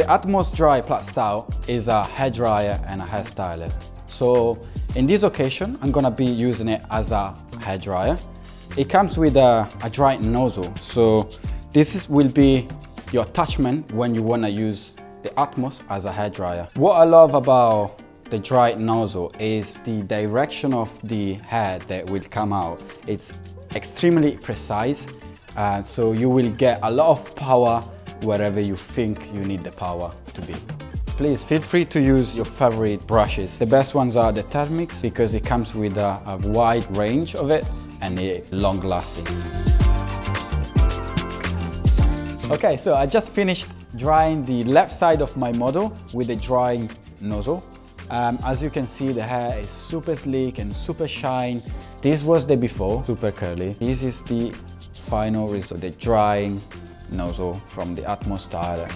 The Atmos Dry Plat Style is a hair dryer and a hair styler. So in this occasion, I'm gonna be using it as a hair dryer. It comes with a drying nozzle. So will be your attachment when you wanna use the Atmos as a hair dryer. What I love about the drying nozzle is the direction of the hair that will come out. It's extremely precise, so you will get a lot of power wherever you think you need the power to be. Please feel free to use your favorite brushes. The best ones are the thermics because it comes with a wide range of it and it's long lasting. Okay, so I just finished drying the left side of my model with the drying nozzle. As you can see, the hair is super sleek and super shine. This was the before, super curly. This is the final result, the drying nozzle from the Atmos styler.